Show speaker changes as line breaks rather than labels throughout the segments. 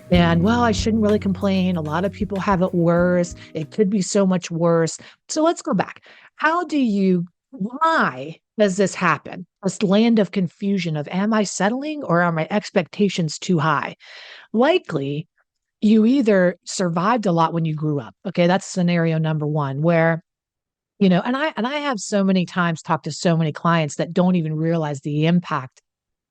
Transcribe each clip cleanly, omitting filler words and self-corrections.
And well, I shouldn't really complain. A lot of people have it worse. It could be so much worse. So let's go back. Why does this happen? This land of confusion of am I settling or are my expectations too high? Likely, you either survived a lot when you grew up. Okay, that's scenario number one, where and I have so many times talked to so many clients that don't even realize the impact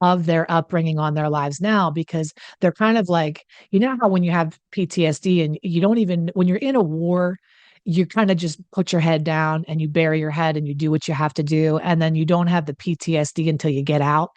of their upbringing on their lives now because they're kind of like, you know how when you have PTSD and you don't even when you're in a war, you kind of just put your head down and you bury your head and you do what you have to do and then you don't have the PTSD until you get out.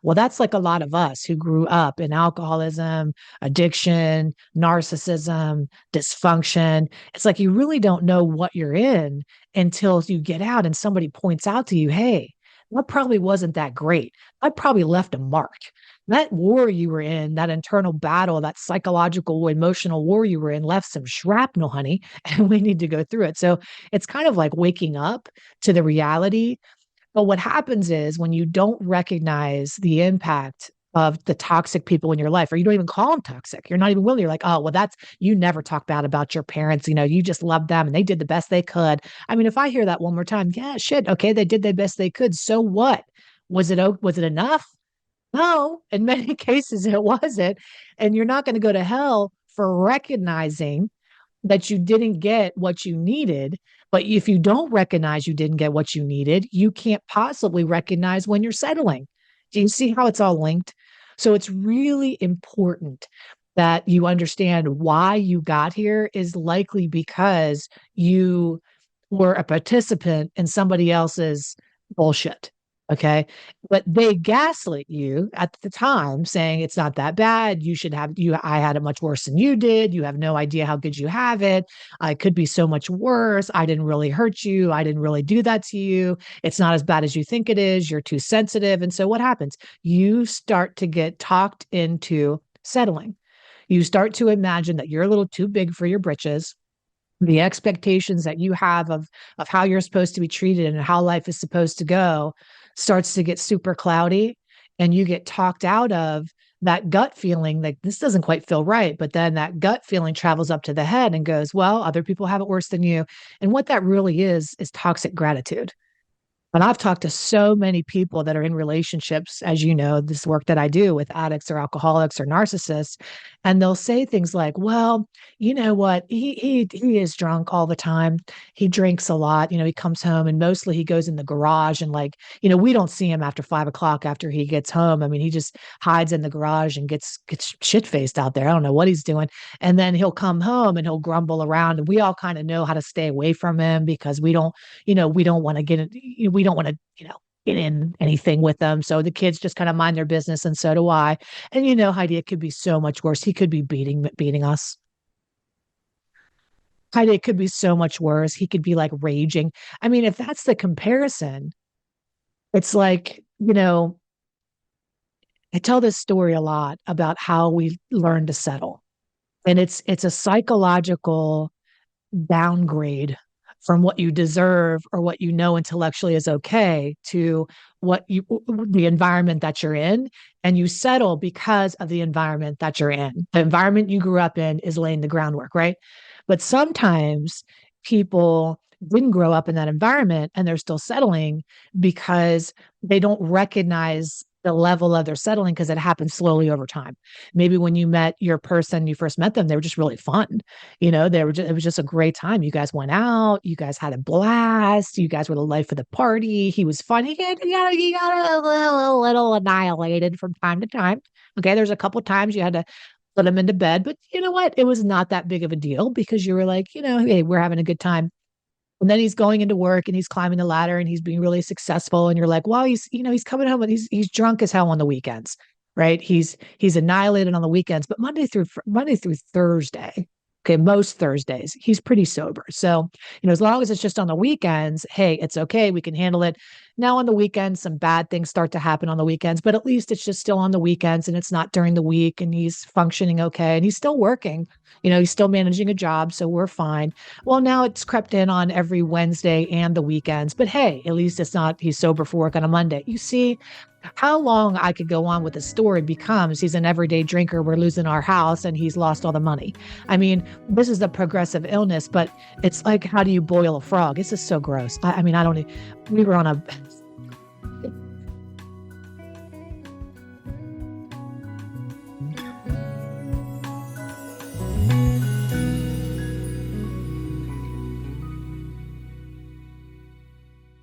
Well, that's like a lot of us who grew up in alcoholism, addiction, narcissism, dysfunction. It's like you really don't know what you're in until you get out and somebody points out to you, hey, that probably wasn't that great. I probably left a mark. That war you were in, that internal battle, that psychological, emotional war you were in left some shrapnel, honey, and we need to go through it. So it's kind of like waking up to the reality. But what happens is when you don't recognize the impact of the toxic people in your life, or you don't even call them toxic, you're not even willing. You're like, oh, well, you never talk bad about your parents. You just love them and they did the best they could. I mean, if I hear that one more time, yeah, shit, okay, they did the best they could. So what? Was it enough? No, in many cases it wasn't. And you're not going to go to hell for recognizing that you didn't get what you needed. But if you don't recognize you didn't get what you needed, you can't possibly recognize when you're settling. Do you see how it's all linked? So it's really important that you understand why you got here is likely because you were a participant in somebody else's bullshit. Okay. But they gaslit you at the time saying it's not that bad. I had it much worse than you did. You have no idea how good you have it. It could be so much worse. I didn't really hurt you. I didn't really do that to you. It's not as bad as you think it is. You're too sensitive. And so what happens? You start to get talked into settling. You start to imagine that you're a little too big for your britches. The expectations that you have of how you're supposed to be treated and how life is supposed to go starts to get super cloudy and you get talked out of that gut feeling like this doesn't quite feel right, but then that gut feeling travels up to the head and goes, well, other people have it worse than you. And what that really is toxic gratitude. And I've talked to so many people that are in relationships, as you know, this work that I do with addicts or alcoholics or narcissists, and they'll say things like, "Well, you know what? He is drunk all the time. He drinks a lot. He comes home and mostly he goes in the garage and we don't see him after 5 o'clock after he gets home. I mean, he just hides in the garage and gets shit faced out there. I don't know what he's doing. And then he'll come home and he'll grumble around, and we all kind of know how to stay away from him because we don't want to get it. We don't want to, get in anything with them. So the kids just kind of mind their business, and so do I. And Heidi, it could be so much worse. He could be beating us. Heidi, it could be so much worse. He could be like raging. I mean, if that's the comparison, it's like, I tell this story a lot about how we learn to settle. And it's a psychological downgrade from what you deserve or what you know intellectually is okay to the environment that you're in, and you settle because of the environment that you're in. The environment you grew up in is laying the groundwork, right? But sometimes people didn't grow up in that environment and they're still settling because they don't recognize the level of their settling because it happens slowly over time. Maybe when you met your person, you first met them, they were just really fun. It was just a great time. You guys went out, you guys had a blast, you guys were the life of the party. He was fun. He got a little annihilated from time to time. Okay, there's a couple times you had to put him into bed, but you know what? It was not that big of a deal because you were like, hey, we're having a good time. And then he's going into work and he's climbing the ladder and he's being really successful. And you're like, well, he's coming home and he's drunk as hell on the weekends, right? He's annihilated on the weekends, but Monday through Thursday, okay, most Thursdays, he's pretty sober. So, as long as it's just on the weekends, hey, it's okay. We can handle it. Now on the weekends, some bad things start to happen on the weekends, but at least it's just still on the weekends and it's not during the week and he's functioning okay and he's still working. He's still managing a job, so we're fine. Well, now it's crept in on every Wednesday and the weekends, but hey, at least it's not he's sober for work on a Monday. You see How long I could go on with the story becomes he's an everyday drinker. We're losing our house and he's lost all the money. I mean, this is a progressive illness, but it's like, how do you boil a frog? It's just so gross. I mean, I don't, we were on a